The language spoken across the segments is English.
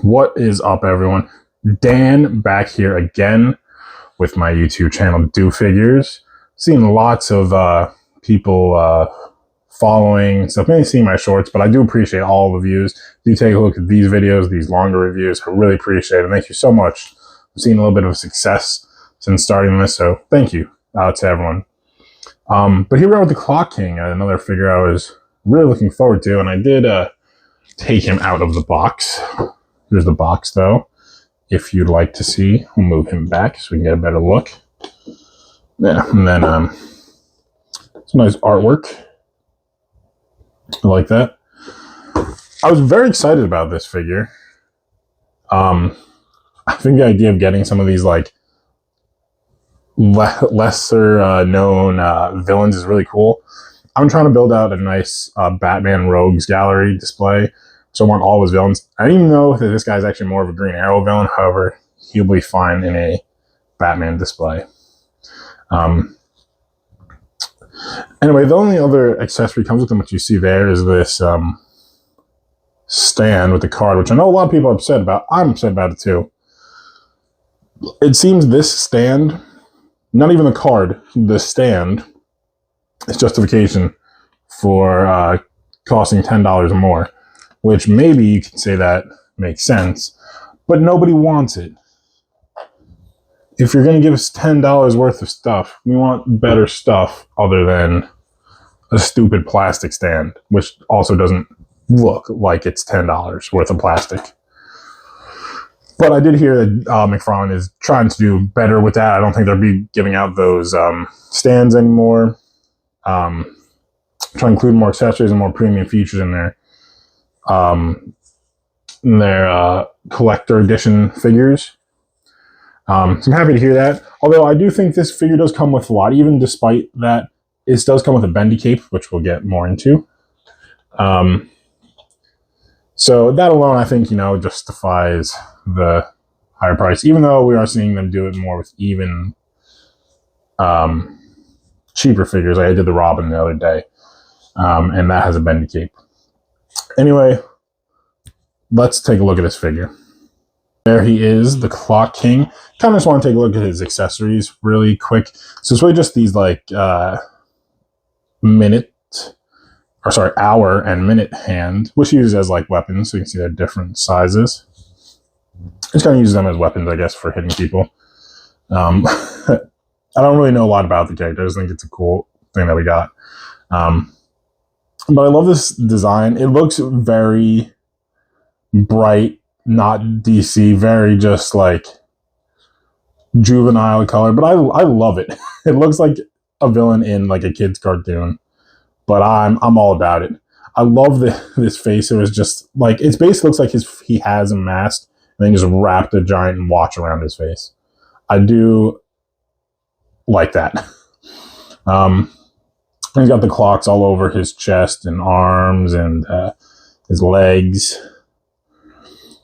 What is up, everyone? Dan back here again with my YouTube channel, Do Figures. Seeing lots of people following stuff, maybe seeing my shorts, but I do appreciate all the views. Do take a look at these videos, these longer reviews. I really appreciate it. Thank you so much. I'm seeing a little bit of success since starting this, so thank you to everyone. But here we are with the Clock King, another figure I was really looking forward to, and I did take him out of the box. Here's the box, though. If you'd like to see, we'll move him back so we can get a better look. Yeah, and then some nice artwork. I like that. I was very excited about this figure. I think the idea of getting some of these like lesser known villains is really cool. I'm trying to build out a nice Batman Rogues gallery display. So I want all his villains. I didn't even know that this guy's actually more of a Green Arrow villain. However, he'll be fine in a Batman display. Anyway, the only other accessory comes with him, which you see there, is this stand with the card, which I know a lot of people are upset about. I'm upset about it too. It seems this stand, not even the card, the stand, is justification for costing $10 or more. Which maybe you can say that makes sense, but nobody wants it. If you're going to give us $10 worth of stuff, we want better stuff other than a stupid plastic stand, which also doesn't look like it's $10 worth of plastic. But I did hear that McFarlane is trying to do better with that. I don't think they'll be giving out those stands anymore. Trying to include more accessories and more premium features in there. Their collector edition figures. So I'm happy to hear that. Although I do think this figure does come with a lot, even despite that it does come with a bendy cape, which we'll get more into. So that alone, I think, justifies the higher price, even though we are seeing them do it more with even cheaper figures. Like I did the Robin the other day, and that has a bendy cape. Anyway, let's take a look at this figure. There he is, the Clock King. Kind of just want to take a look at his accessories really quick. So it's really just these like hour and minute hand, which he uses as like weapons. So you can see they're different sizes. Just kind of uses them as weapons, I guess, for hitting people. I don't really know a lot about the character. I just think it's a cool thing that we got. But I love this design. It looks very bright, not DC, very just like juvenile color. But I love it. It looks like a villain in like a kid's cartoon. But I'm all about it. I love this face. It was just like it basically looks like he has a mask and then just wrapped a giant watch around his face. I do like that. He's got the clocks all over his chest and arms and his legs.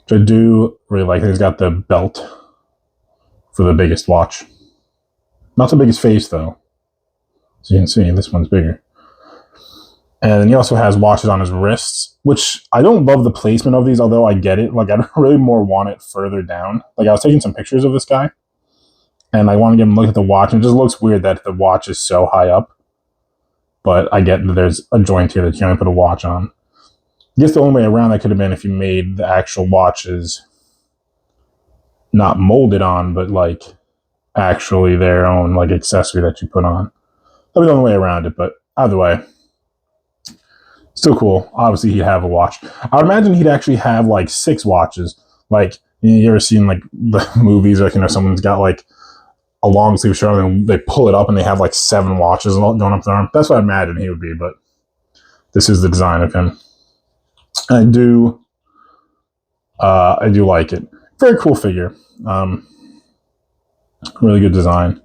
Which I do really like. He's got the belt for the biggest watch. Not the biggest face, though. As you can see, this one's bigger. And he also has watches on his wrists, which I don't love the placement of these, although I get it. Like, I really more want it further down. Like, I was taking some pictures of this guy, and I want to give him a look at the watch, and it just looks weird that the watch is so high up. But I get that there's a joint here that you can only put a watch on. I guess the only way around that could have been if you made the actual watches not molded on, but like actually their own like accessory that you put on. That'd be the only way around it, but either way, still cool. Obviously, he'd have a watch. I would imagine he'd actually have like 6 watches. Like, you ever seen like the movies, like, someone's got like a long sleeve shirt and they pull it up and they have like 7 watches going up their arm. That's what I imagine he would be, but this is the design of him. I do like it. Very cool figure. Really good design and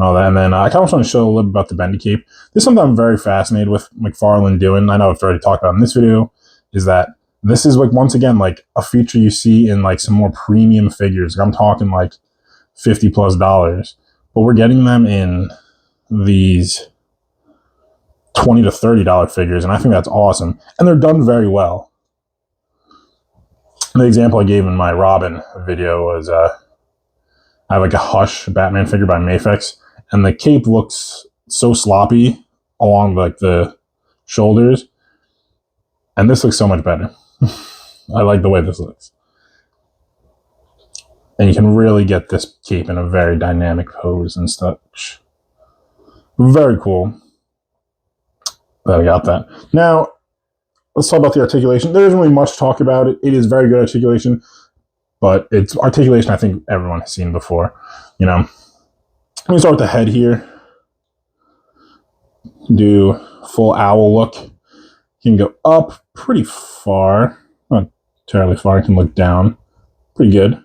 all that. And then I kind of want to show a little bit about the bendy cape. This is something I'm very fascinated with McFarlane doing. I know I've already talked about in this video, is that this is like, once again, like a feature you see in like some more premium figures. I'm talking like $50+, but we're getting them in these $20 to $30 figures, and I think that's awesome. And they're done very well. The example I gave in my Robin video was I have like a Hush Batman figure by Mafex, and the cape looks so sloppy along like the shoulders, and this looks so much better. I like the way this looks. And you can really get this cape in a very dynamic pose and such. Very cool that I got that. Now, let's talk about the articulation. There isn't really much to talk about it. It is very good articulation, but it's articulation I think everyone has seen before. You know, let me start with the head here. Do full owl look. You can go up pretty far. Not terribly far. You can look down. Pretty good.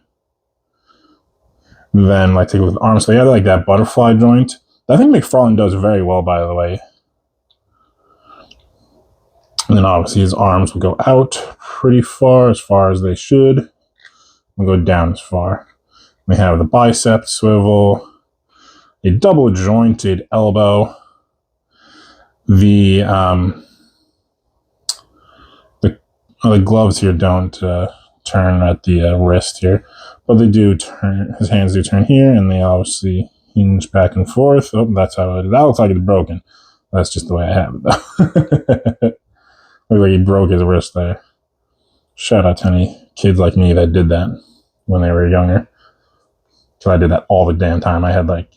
And then like take it with arms. So yeah, like that butterfly joint. I think McFarlane does very well, by the way. And then obviously his arms will go out pretty far as they should. And go down as far. We have the bicep swivel, a double jointed elbow. The gloves here don't turn at the wrist here, but they do turn. His hands do turn here, and they obviously hinge back and forth. Oh, that's how it is. That looks like it's broken. That's just the way I have it, though. Looks like he broke his wrist there. Shout out to any kids like me that did that when they were younger. So I did that all the damn time. I had like,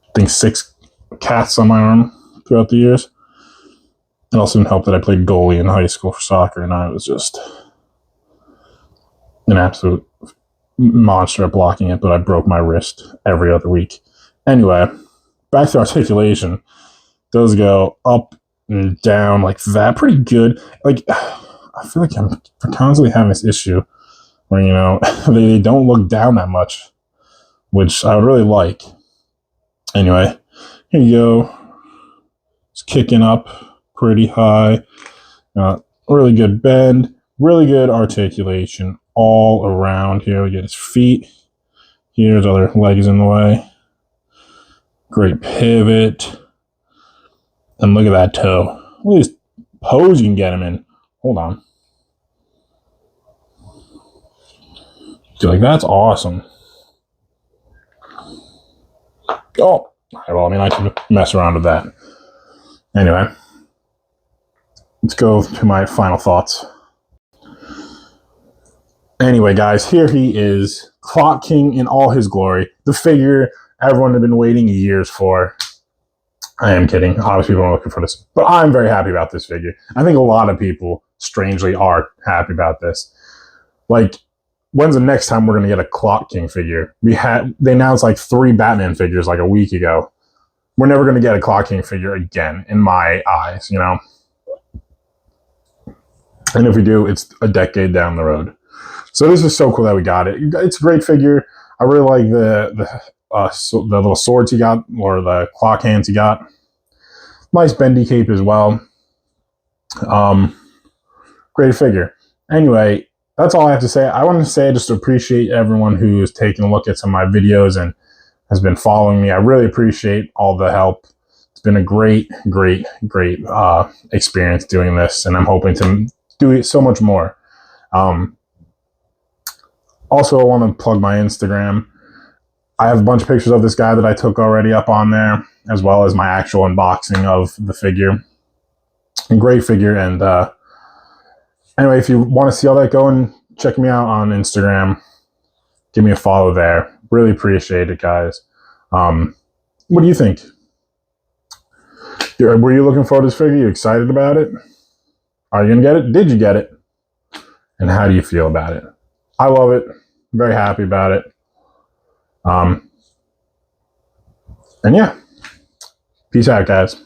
I think 6 casts on my arm throughout the years. It also didn't help that I played goalie in high school for soccer, and I was just an absolute monster at blocking it, but I broke my wrist every other week. Anyway, back to articulation. It does go up and down like that. Pretty good. Like, I feel like I'm constantly having this issue where, you know, they don't look down that much, which I would really like. Anyway, here you go. It's kicking up pretty high. Really good bend. Really good articulation all around here. We get his feet. Here's other legs in the way. Great pivot. And look at that toe. Look at this pose you can get him in. Hold on. Dude, like, that's awesome. Oh, well, I mean, I can mess around with that. Anyway, let's go to my final thoughts. Anyway, guys, here he is, Clock King in all his glory. The figure everyone had been waiting years for. I am kidding. Obviously, people are looking for this. But I'm very happy about this figure. I think a lot of people, strangely, are happy about this. Like, when's the next time we're going to get a Clock King figure? They announced like 3 Batman figures like a week ago. We're never going to get a Clock King figure again, in my eyes, you know? And if we do, it's a decade down the road. So this is so cool that we got it. It's a great figure. I really like the little swords he got, or the clock hands he got. Nice bendy cape as well. Great figure. Anyway, that's all I have to say. I want to say just appreciate everyone who's taken a look at some of my videos and has been following me. I really appreciate all the help. It's been a great experience doing this, and I'm hoping to do it so much more. Also, I want to plug my Instagram. I have a bunch of pictures of this guy that I took already up on there, as well as my actual unboxing of the figure. A great figure. And anyway, if you want to see all that, go and check me out on Instagram. Give me a follow there. Really appreciate it, guys. What do you think? Were you looking forward to this figure? You excited about it? Are you going to get it? Did you get it? And how do you feel about it? I love it. I'm very happy about it. And yeah, peace out, guys.